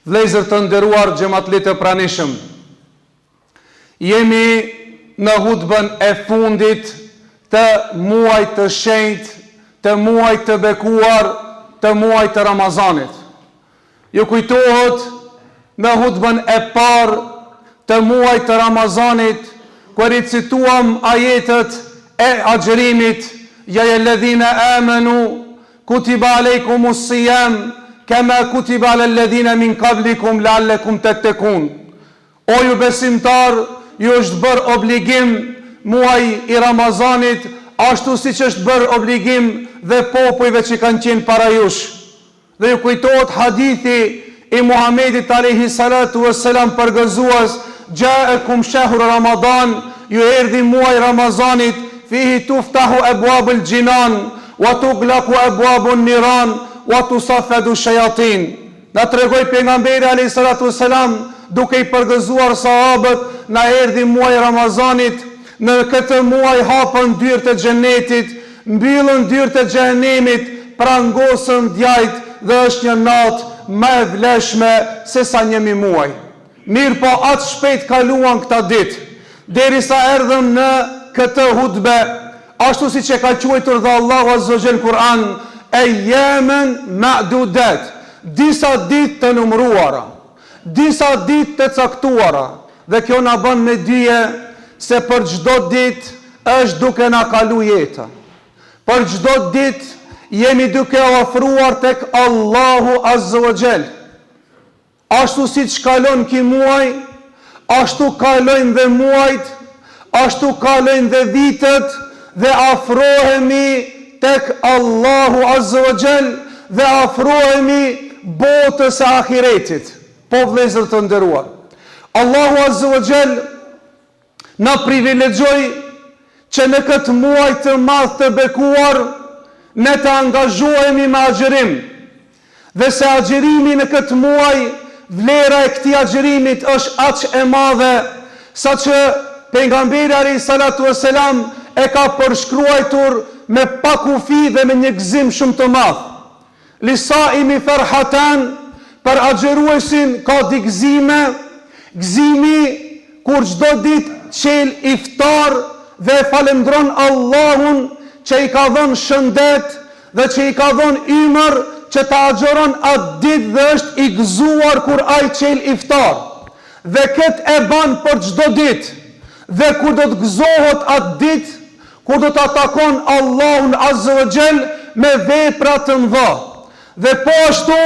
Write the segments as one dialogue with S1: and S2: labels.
S1: Vlezër të nderuar xhamatlit e pranishëm, jemi në hutbën e fundit të muajit të shenjtë, të muajit të bekuar, të muajit të Ramazanit. Ju kujtohet në hutbën e parë të muajit të Ramazanit, kur i cituam ajetet e agjërimit, ja ayyuhalladhina amanu kutiba alaykumus siyam kama kutiba alal ladhina min qablikum la'allakum tattaqun. O ju besimtar, ju është bërë obligim muaji i Ramazanit, ashtu siç është bërë obligim dhe popujve që kanë qenë para jush. Dhe ju kujtohet hadithi i Muhamedit alayhi salatu wassalam përgëzues, ja'akum shahru Ramadan, ju erdhi muaji Ramazanit, fihi tuftahu abwabul jinan wa tughlaqu abwabun niran wa tusaffadu shayatin. Na tregoi pejgamberi alayhi salatu wassalam, duke i përgëzuar sahabët, na erdhi muaji Ramazanit, në këtë muaj hapën dyert e xhenetit, mbyllën dyert e xhenemit, prangosën djajt dhe është një natë më e vlefshme se sa një muaj. Mirë po atë shpejt kaluan këta ditë, derisa erdhëm në këtë hutbe, ashtu siç e ka quajtur dhe Allahu Azza wa Jall Kur'an, ayyaman ma'dudat, disa ditë të numëruara, disa ditë të caktuara, dhe kjo na bën me dije se për çdo ditë është duke na kalu jeta. Për çdo ditë jemi duke ofruar tek Allahu Azza wa Jall. Ashtu siç kalon ky muaj, ashtu kalojnë dhe muajt, ashtu kalojnë dhe vitet, dhe afrohemi tek Allahu Azza wa Jall, dhe afrohemi botës e ahiretit. Po vëllezër të nderuar, Allahu Azza wa Jall na privilegjoi që në këtë muaj të madh të bekuar ne të angazhohemi me agjërim, dhe se agjërimi në këtë muaj, vlera e këtij agjërimit është aq e madhe sa që pejgamberi alayhi salatu wassalam e ka përshkruar me pakufi dhe me një gëzim shumë të madh. Lisaimi farhatan, për agjëruesin ka di gëzime, gëzimi kur çdo ditë qel iftar dhe falendron Allahun që i ka dhënë shëndet dhe që i ka dhënë ymër që ta agjeron atë ditë dhe është i gëzuar kur ai qel iftar. Dhe këtë e ban për çdo ditë. Dhe kur do të gëzohet atë ditë, kur do të atakon Allahun Azza wa Jall me vepra të mëdha. Dhe po ashtu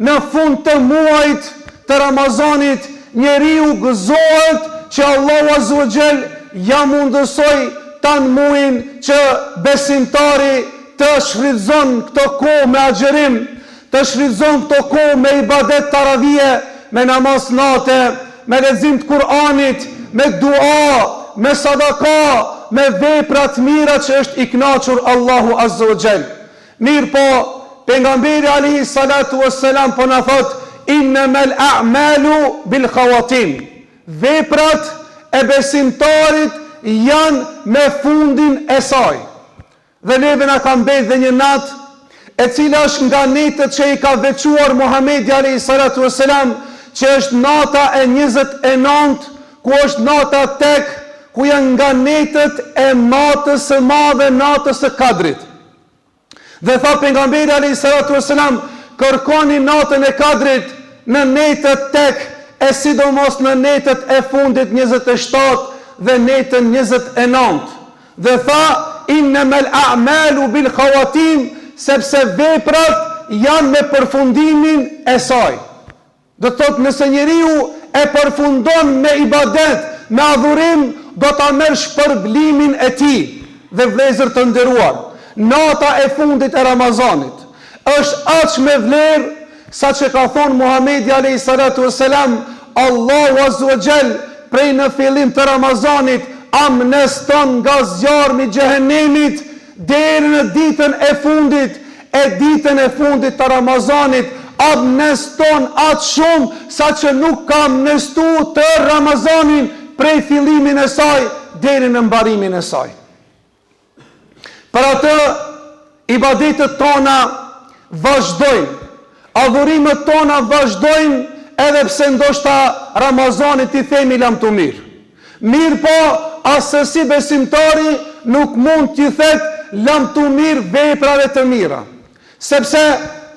S1: në fund të muajit të Ramazanit, njeriu gëzohet që Allahu Azza wa Jall ja mundësoi tanë muajin që besimtari të shfrytëzon këto kohë me agjërim, të shfrytëzon këto kohë me ibadet taravije, me namaz nate, me lexim të Kur'anit, me dua, me sadaka, me vepra të mira që është i kënaqur Allahu Azza wa Jall. Mirë po, pejgamberi alayhi salatu wassalam po na thot, innamal a'malu bil khawatim. Veprat e besimtarit janë me fundin e saj. Dhe neve na ka mbet dhe një natë, e cila është nga netët që i ka veçuar Muhamedi alayhi salatu wassalam, që është nata e 29, ku është nata tek, ku janë nga netët e natës së madhe, natës së Kadrit. Dhe tha pejgamberi alayhi salatu wassalam, kërkoni natën e Kadrit në netët tek, e sidomos në netët e fundit 27 dhe netën 29. Dhe tha, innamal a'malu bil khawatim, sepse veprat janë me përfundimin e saj. Do thot, nëse njeriu e përfundon me ibadet, me adhurim, do ta merr shpërblimin e tij. Dhe vëllezër të nderuar, nata e fundit e Ramazanit është aq me vlerë sa që ka thonë Muhamedi alayhi salatu wassalam, Allahu Azza wa Jall prej në fillim të Ramazanit amneston nga zjarmi i xhehenemit deri në ditën e fundit, e ditën e fundit të Ramazanit amneston atë shumë sa që nuk ka amnestu të Ramazanin prej fillimin e saj deri në mbarimin e saj. Për atë ibadetet tona vazhdojnë, adhurimet tona vazhdojnë edhe pse ndoshta Ramazanit i themi lam të mirë. Mirë po, asësi besimtari nuk mund t'i thet lam të mirë veprave të mira. Sepse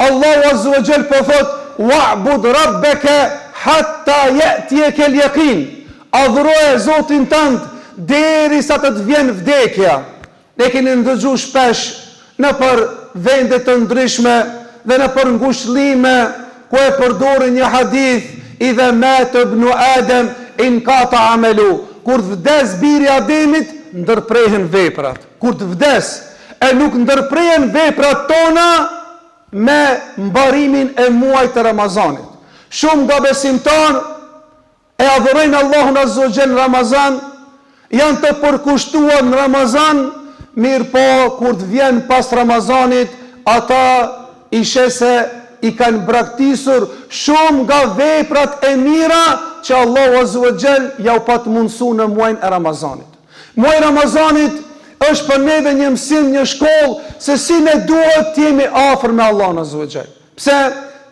S1: Allahu Azza wa Jall po thot, wa'bud rabbaka hatta ya'tiyaka al-yaqin. Adhuroje Zotin tënd derisa të vjen vdekja. Ne keni ndëgju shpesh në për vende të ndryshme dhe në për ngushëllime ku e përdorin një hadith, idha mata ibnu Adem inqata amalu. Kur të vdes biri Ademit, ndërprehen veprat. Kur të vdes, e nuk ndërprehen veprat tona me mbarimin e muajit të Ramazanit. Shumë nga besimtarë e adhurojnë Allahun Azza wa Jall në Ramazan, janë të përkushtuar në Ramazan, mirë po kur të vjen pas Ramazanit, ata i shese i kanë braktisur shumë nga veprat e mira që Allahu Azza wa Jall ja u pat mundsu në muajin e Ramazanit. Muaji i Ramazanit është për neve një mësim, një shkollë se si ne duhet të jemi afër me Allahun Azza wa Jall. Pse?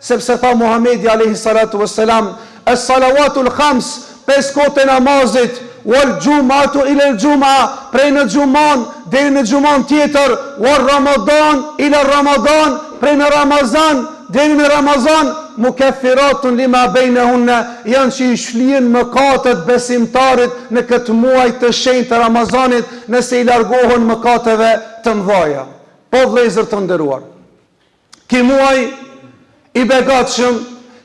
S1: Sepse tha Muhamedi alayhi salatu wassalam, as-salawatul khams, 5 kohë namazit, wal jum'atu ila al-jum'a, prej në xhuman deri në xhuman tjetër, wal ramadan ila ramadan, prej në Ramazan deri në Ramazan, mukaffiratun lima bainahunna, janë që i shlien mëkatet besimtarit në këtë muaj të shenjtë të Ramazanit, nëse i largohen mëkateve të mëdha. Po vëllezër të nderuar, ky muaj i begatshëm,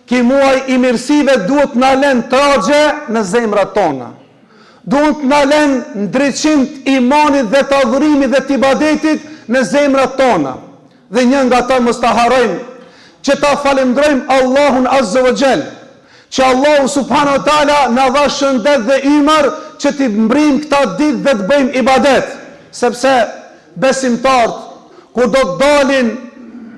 S1: ky muaj i mirësive duhet na lënë tragje në zemrat tona. Duhet na lënë ndriçim të imanit dhe të adhurimit dhe të ibadetit në zemrat tona. Dhe një nga ta mos ta harrojmë që ta falenderojmë Allahun Azza wa Jall, që Allahu subhanahu wa taala na dha shëndet dhe ymër që t'i mbrim këta ditë dhe të bëjmë ibadet, sepse besimtarët kur do të dalin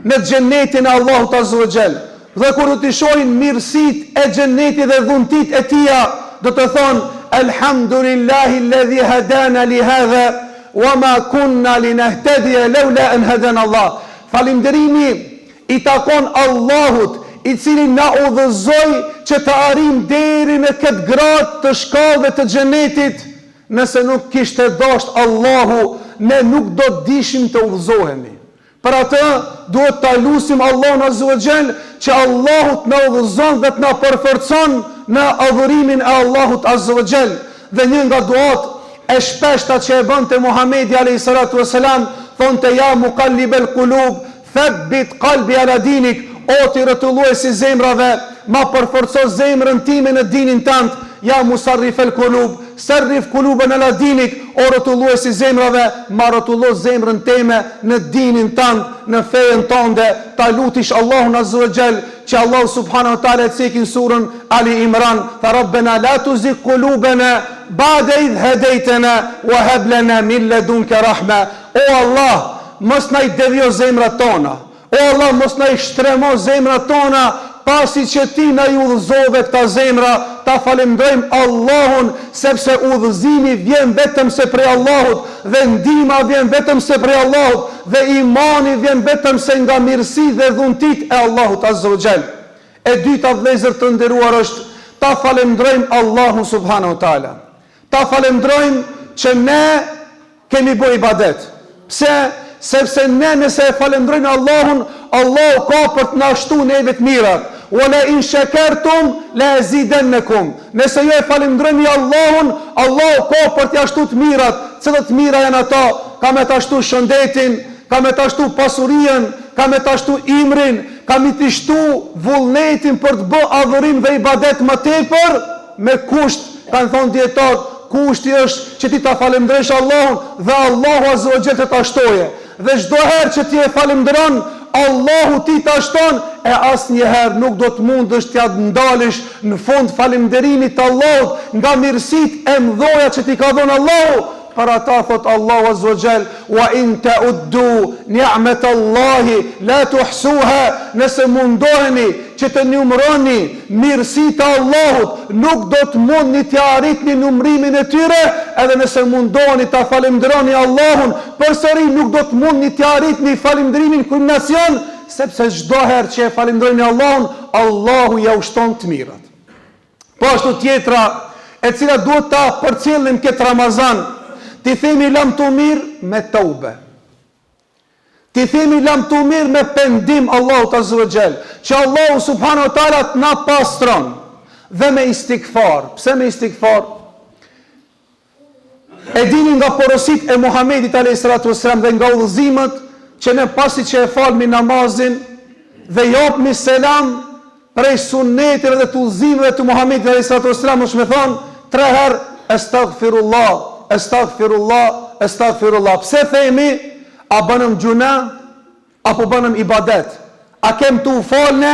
S1: në xhenetin e Allahut Azza wa Jall dhe kur do të shohin mirësitë e xhenetit dhe dhuntit e tija, do të thonë alhamdulillahi alladhi hadana li hadha wama kunna linahtadiya lawla an hadana Allah. Falënderimi i takon Allahut, i cili na udhëzoi që të arrijmë deri në këtë gradë të shkallëve të xhenetit. Nëse nuk kishte dashur Allahu, ne nuk do të dishim të udhëzohemi. Për atë duhet ta lutim Allahun Azza wa Jall që Allahu të na udhëzon dhe të na përforcon në adhurimin e Allahut Azza wa Jall. Dhe një nga duat e shpeshta që e bënte Muhamedi alayhi salatu wasalam, thonte ja muqallibal qulub, thabbit qalbi ala dinik, o ti rrotulluesi zemrave, ma përforco zemrën time në dinin tënd. Ja musarrifal qulub, sarrif quluban ala dinik, o rrotulluesi zemrave, ma rrotullo zemrën time në dinin tënd, në fejen tënde. Ta lutish Allahun Azza wa Jall që Allah subhanahu wa taala të cekin surën Ali Imran, tha rabbana la tuzigh qulubana ba'da idh hadaytana wa hab lana min ladunka rahma. O Allah, mos na i devjo zemrat tona. O Allah, mos na i shtremo zemrat tona, pasi që ti na i udhëzove këta zemra. Ta falenderojmë Allahun, sepse udhëzimi vjen vetëm se prej Allahut, dhe ndihma vjen vetëm se prej Allahut, dhe imani vjen vetëm se nga mirësi dhe dhuntit e Allahut Azza wa Jall. E dyta, vëllezër të nderuar, është ta falenderojmë Allahun subhanahu wa taala. Ta falenderojmë që ne kemi bërë ibadet. Pse? Sepse ne nëse e falenderojmë Allahun, Allahu ka për të na shtu neve të mirat. Wala in shakartum la azidannakum. Nëse ju e falenderoni Allahun, Allahu ka për t'ja shtu të mirat. Cilat mira janë ato? Ka me ta shtu shëndetin, ka me ta shtu pasurinë, ka me ta shtu imrin, ka me të shtu vullnetin për të bë adhurim dhe ibadet më tepër, me kusht, kanë thonë dietarët, kushti është që ti ta falenderosh Allahun dhe Allahu Azza wa Jall të ta shtoje. Dhe çdo herë që ti e falenderon Allahu, ti ta shton, e asnjëherë nuk do të mundesh t'ja ndalësh në fund falënderimit të Allahut nga mirësitë e mëdha që ti ka dhënë Allahu. Për ata thot Allahu Azza wa Jall, wa in ta'uddu ni'matallahi la tuhsuha. Nëse mundoheni që të numëroni mirësitë e Allahut, nuk do të mundni të arritni numërimin e tyre. Edhe nëse mundoheni ta falenderoni Allahun, përsëri nuk do të mundni të arritni falënderimin kulminacion, sepse çdo herë që e falenderojmë Allahun, Allahu ja ushton të mirat. Po ashtu tjetra, e cila duhet ta përcjellim këtë Ramazan, ti themi lam të mirë me tobe. Ti themi lam të mirë me pendim Allahut azza wa jall, që Allahu subhanahu wa taala të na pastron dhe me istikfar. Pse me istikfar? E dini nga porosit e Muhamedit alayhi salatu wasalam dhe nga udhëzimet që ne pasi që e falmi namazin dhe japmi selam prej sunnetit dhe të udhëzimeve të Muhamedit alayhi salatu wasalam, është me thonë 3 herë astaghfirullah, astaghfirullah, astaghfirullah. Pse themi? A bënëm gjuna apo bënëm ibadet? A kem të falne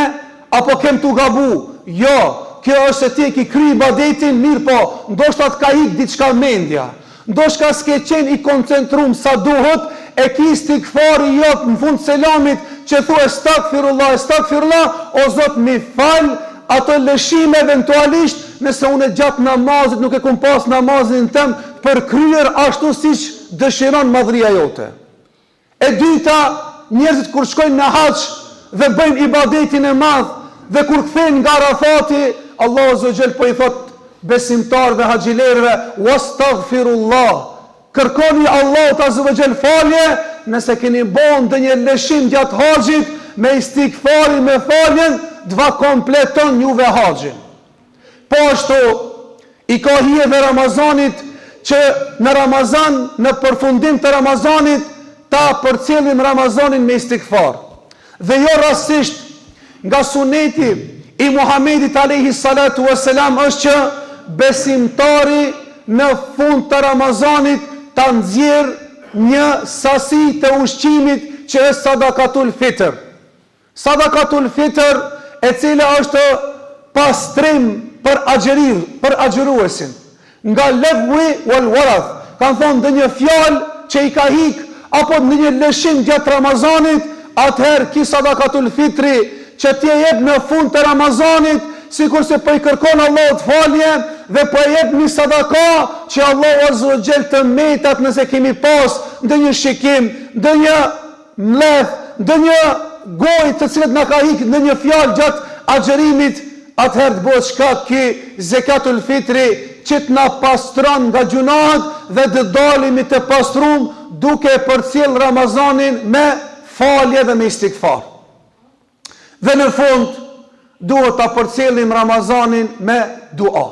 S1: apo kem të gabu? Jo, kjo është se ti e ki kry ibadetin, mirë po, ndoshta të ka hik diçka mendja, ndoshta s'ke qenë i koncentrum sa duhet, e ki istikfari jot në fund selamit që thua astaghfirullah, astaghfirullah, o Zot mi fal ato lëshime eventualisht nëse unë gjatë namazit nuk e kum pas namazin tëm për kryer ashtu siç dëshiron madhria jote. E dyta, njerëzit kur shkojnë në hax dhe bëjnë ibadetin e madh dhe kur kthejnë nga Arafati, Allahu azza wa jall po i thot besimtarëve haxhilerëve, wastaghfirullah. Kërkoni Allahut azza wa jall falje nëse keni bën ndonjë lëshim gjatë haxhit, me istikfarin, me faljen, dva kompleton juve haxhin. Po ashtu i ka hije Ramazanit që në Ramazan, në përfundim të Ramazanit, ta përcjellim Ramazanin me istikfar. Dhe jo rastisht nga suneti i Muhamedit alayhi salatu wassalam është që besimtari në fund të Ramazanit ta nxjerr një sasi të ushqimit që është sadakatul fitr. Sadakatul fitr, e cila është pastrim për agjëruesin. Nga lagwi wal warath, kanë thonë dhe një fjalë që i ka hik apo në një lëshim gjatë Ramazanit, atëherë ki sadakatul fitri që ti e jep në fund të Ramazanit, sikur se po i kërkon Allahut falje dhe po e jep një sadaka që Allahu azza wa jall të metat nëse kemi pas ndonjë shikim, ndonjë mleth, ndonjë gojë të cilët na ka hik në një fjalë gjatë agjërimit, atëherë të bëhet shkak ki zakatul fitri që të na pastron nga gjunahet dhe të dalimi të pastrum duke përcjell Ramazanin me falje dhe me istikfar. Dhe në fund duhet ta përcjellim Ramazanin me dua.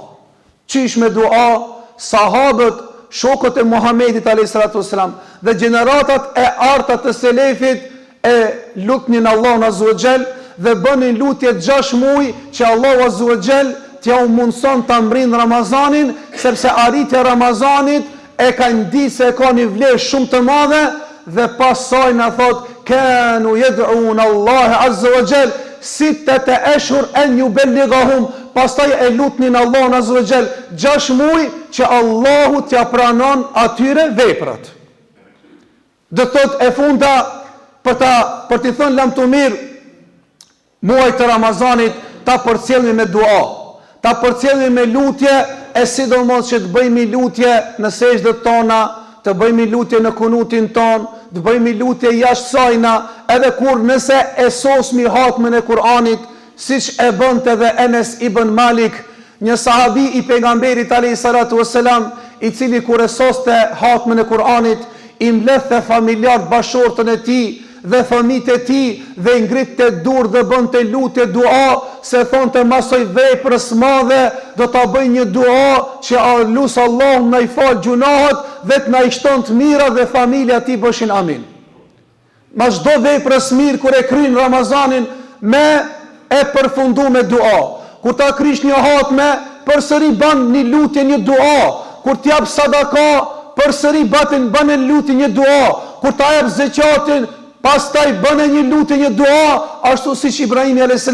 S1: Qish me dua? Sahabët, shokët e Muhamedit alayhi salatu wasalam dhe gjeneratat e arta të selefit e lutnin Allahun azza wa jall dhe bënin lutje 6 muaj që Allahu azza wa jall t'ja u mundson ta mbrin Ramazanin, sepse arritja e Ramazanit e ka ndi se ka një vlerë shumë të madhe dhe pasaj na thot kanu yad'un Allah azza wa jall sittata ashhur an yuballighahum, pastaj e lutnin Allahun azza wa jall 6 muaj që Allahu t'ja pranon atyre veprat. Do thot e funda për t'i thënë lam të mirë muaj të Ramazanit, ta përcjellim me dua, ta përcjellim me lutje, e sidomos që të bëjmë lutje në sejdët tona, të bëjmë lutje në kunutin ton, të bëjmë lutje jashtë sajna, edhe kur nëse e sosmi hatmën e Kur'anit, siç e bënte edhe Enes ibn Malik, një sahabi i pejgamberit alayhi salatu wassalam, i cili kur e soste hatmën e Kur'anit, i mlethe familjar bashortën e tij dhe fëmijët e tij dhe i ngritte dur dhe bënte lutje dua, se thonte masoj veprës madhe do ta bëj një dua që lut Allahu na i fal gjunahet dhe të na i shton të mira dhe familja e tij bëshin amin. Mas çdo veprës mirë kur e kryen Ramazanin me e përfundu me dua. Kur ta krish një hatme, përsëri bën një lutje, një dua. Kur t'jap sadaka, përsëri bën lutje, një dua. Kur ta jap zakatin, pastaj bënë një lutje, një dua, ashtu siç Ibrahimi a.s.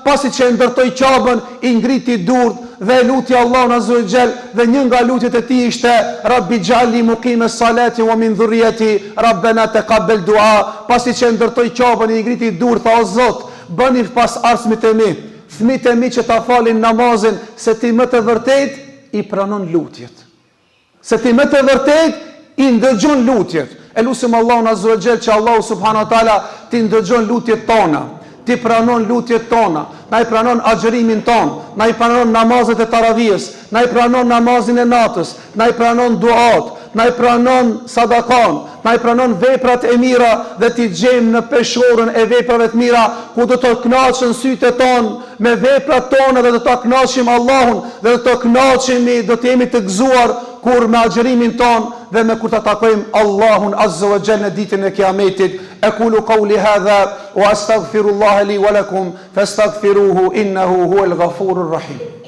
S1: pasi që e ndërtoi Qabën, i ngriti durt dhe luti Allahun azza wa jall, dhe një nga lutjet e tij ishte Rabbi ij'alni muqimas salati wa min dhurriyyati rabbana taqabbal du'a. Pasi që e ndërtoi Qabën, i ngriti durt, tha o Zot, bëni pas arsmit e mi, fëmijët e mi që ta falin namazin, se ti më të vërtet i pranon lutjet. Se ti më të vërtet i ndëgjon lutjet. E lusim Allahun azza wa jall që Allahu subhanahu wa taala ti ndëgjon lutjet tona, ti pranon lutjet tona, na i pranon agjërimin ton, na i pranon namazet e taravijës, na i pranon namazin e natës, na i pranon duat, na i pranon sadakan, na i pranon veprat e mira dhe ti gjejmë në peshorën e veprave të mira, ku do të kënaqen sytë ton me veprat tona dhe do të kënaqim Allahun dhe do të kënaqemi, do të jemi të gëzuar kur me agjërimin ton dhe me kur të takojmë Allahun Azza wa Jalla në ditën e Kiametit. Aqulu qawli hadha wa astaghfirullaha li wa lakum fastaghfiruhu innahu huwal ghafurur rahim.